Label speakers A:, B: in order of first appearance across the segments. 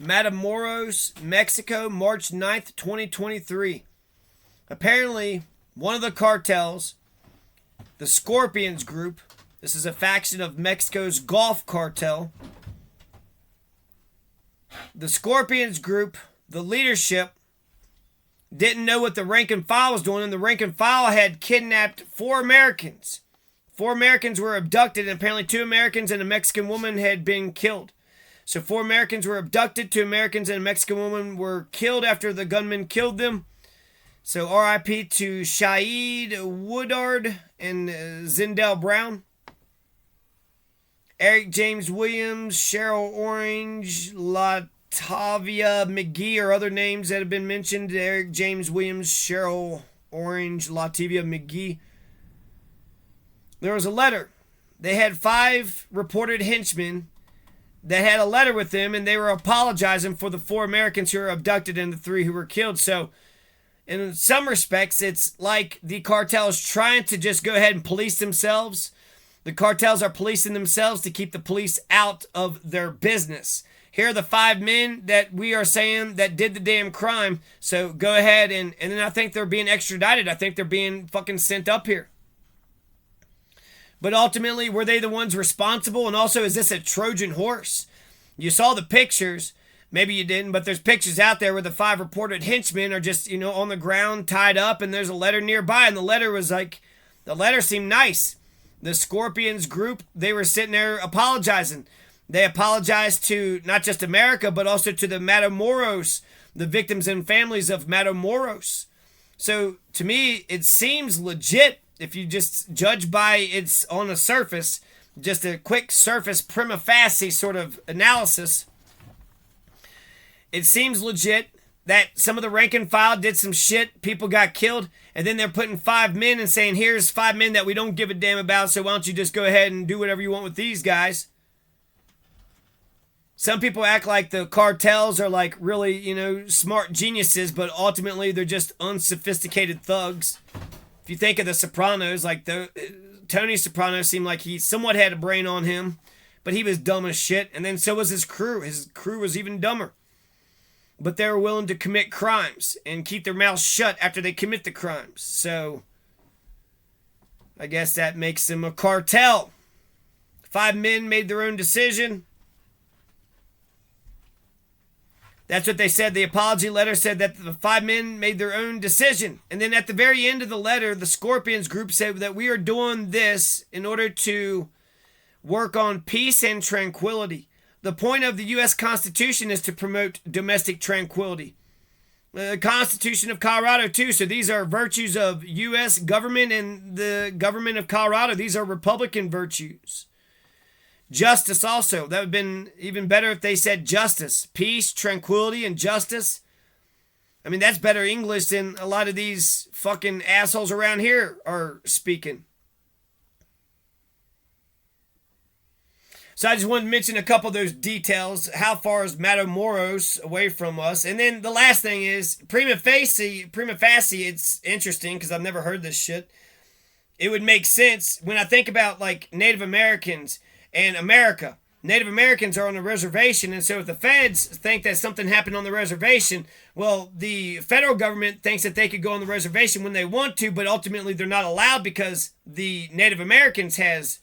A: Matamoros, Mexico, March 9th, 2023. Apparently, one of the cartels, the Scorpions Group, this is a faction of Mexico's Gulf Cartel. The Scorpions Group, the leadership, didn't know what the rank and file was doing, and the rank and file had kidnapped 4 Americans. 4 Americans were abducted, and apparently 2 Americans and a Mexican woman had been killed. So 4 Americans were abducted, 2 Americans and a Mexican woman were killed after the gunmen killed them. So RIP to Shaid Woodard and Zindell Brown. Eric James Williams, Cheryl Orange, Latavia McGee are other names that have been mentioned. Eric James Williams, Cheryl Orange, Latavia McGee. There was a letter. They had 5 reported henchmen that had a letter with them, and they were apologizing for the 4 Americans who were abducted and the 3 who were killed. So, in some respects, it's like the cartel is trying to just go ahead and police themselves. The cartels are policing themselves to keep the police out of their business. Here are the 5 men that we are saying that did the damn crime. So go ahead and then I think they're being extradited. I think they're being fucking sent up here. But ultimately, were they the ones responsible? And also, is this a Trojan horse? You saw the pictures. Maybe you didn't, but there's pictures out there where the 5 reported henchmen are just, on the ground, tied up, and there's a letter nearby. And the letter was like, the letter seemed nice. The Scorpions Group, they were sitting there apologizing. They apologized to not just America, but also to the Matamoros, the victims and families of Matamoros. So, to me, it seems legit. If you just judge by it's on the surface, just a quick surface prima facie sort of analysis, it seems legit that some of the rank and file did some shit, people got killed, and then they're putting 5 men and saying, here's 5 men that we don't give a damn about, so why don't you just go ahead and do whatever you want with these guys. Some people act like the cartels are like really, smart geniuses, but ultimately they're just unsophisticated thugs. If you think of The Sopranos, like Tony Soprano seemed like he somewhat had a brain on him, but he was dumb as shit. And then so was his crew. His crew was even dumber. But they were willing to commit crimes and keep their mouths shut after they commit the crimes. So I guess that makes them a cartel. 5 men made their own decision. That's what they said. The apology letter said that the 5 men made their own decision. And then at the very end of the letter, the Scorpions Group said that we are doing this in order to work on peace and tranquility. The point of the U.S. Constitution is to promote domestic tranquility. The Constitution of Colorado, too. So these are virtues of U.S. government and the government of Colorado. These are Republican virtues. Justice also. That would have been even better if they said justice. Peace, tranquility, and justice. I mean, that's better English than a lot of these fucking assholes around here are speaking. So I just wanted to mention a couple of those details. How far is Matamoros away from us? And then the last thing is, prima facie, it's interesting because I've never heard this shit. It would make sense when I think about like Native Americans and America. Native Americans are on a reservation, and so if the feds think that something happened on the reservation, well, the federal government thinks that they could go on the reservation when they want to, but ultimately they're not allowed because the Native Americans has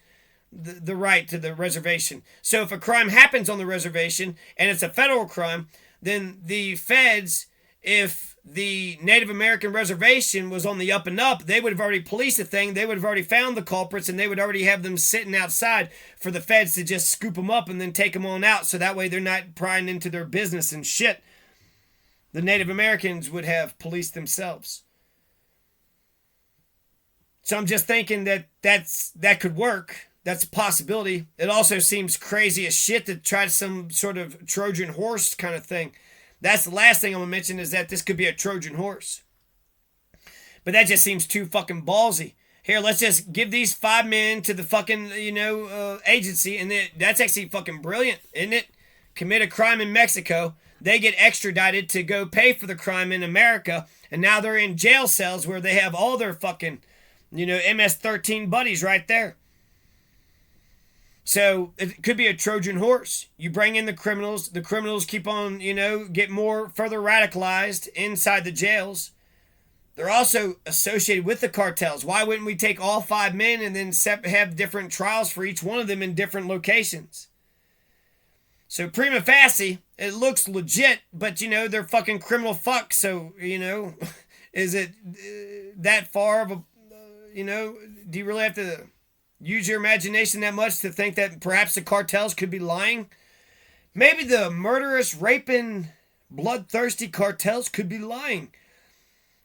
A: the right to the reservation. So if a crime happens on the reservation and it's a federal crime, then the feds, if the Native American reservation was on the up and up, they would have already policed the thing. They would have already found the culprits, and they would already have them sitting outside for the feds to just scoop them up and then take them on out. So that way they're not prying into their business and shit. The Native Americans would have policed themselves. So I'm just thinking that could work. That's a possibility. It also seems crazy as shit to try some sort of Trojan horse kind of thing. That's the last thing I'm going to mention is that this could be a Trojan horse. But that just seems too fucking ballsy. Here, let's just give these 5 men to the fucking, agency. And that's actually fucking brilliant, isn't it? Commit a crime in Mexico. They get extradited to go pay for the crime in America. And now they're in jail cells where they have all their fucking, MS-13 buddies right there. So it could be a Trojan horse. You bring in the criminals keep on, get more further radicalized inside the jails. They're also associated with the cartels. Why wouldn't we take all 5 men and then have different trials for each one of them in different locations? So prima facie, it looks legit, but they're fucking criminal fucks. So is it that far of a, do you really have to use your imagination that much to think that perhaps the cartels could be lying? Maybe the murderous, raping, bloodthirsty cartels could be lying.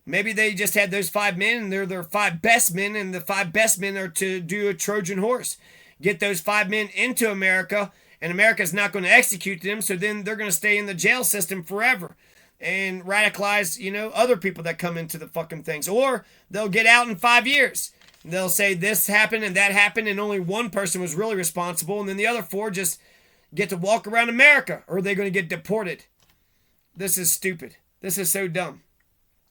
A: Maybe they just had those 5 men and they're their 5 best men, and the 5 best men are to do a Trojan horse. Get those 5 men into America, and America's not going to execute them, so then they're going to stay in the jail system forever and radicalize, other people that come into the fucking things. Or they'll get out in 5 years. They'll say this happened and that happened, and only one person was really responsible, and then the other 4 just get to walk around America, or are they going to get deported? This is stupid. This is so dumb.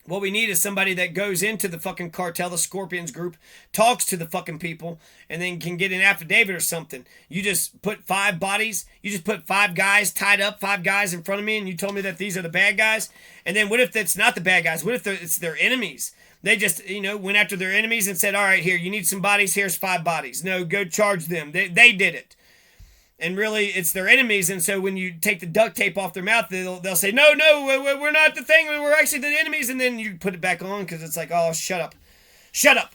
A: What we need is somebody that goes into the fucking cartel, the Scorpions group, talks to the fucking people, and then can get an affidavit or something. You just put 5 bodies, you just put 5 guys tied up, 5 guys in front of me, and you told me that these are the bad guys. And then what if it's not the bad guys? What if it's their enemies? They just, went after their enemies and said, all right, here, you need some bodies, here's 5 bodies. No, go charge them. They did it. And really, it's their enemies, and so when you take the duct tape off their mouth, they'll say, no, we're not the thing, we're actually the enemies, and then you put it back on, because it's like, oh, shut up. Shut up.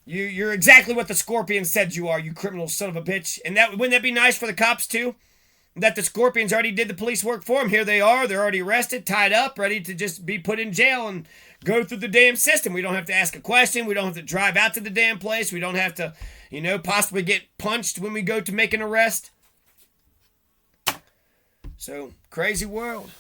A: You're exactly what the Scorpions said you are, you criminal son of a bitch. And wouldn't that be nice for the cops, too? That the Scorpions already did the police work for them. Here they are, they're already arrested, tied up, ready to just be put in jail and go through the damn system. We don't have to ask a question, we don't have to drive out to the damn place, we don't have to possibly get punched when we go to make an arrest. So, crazy world.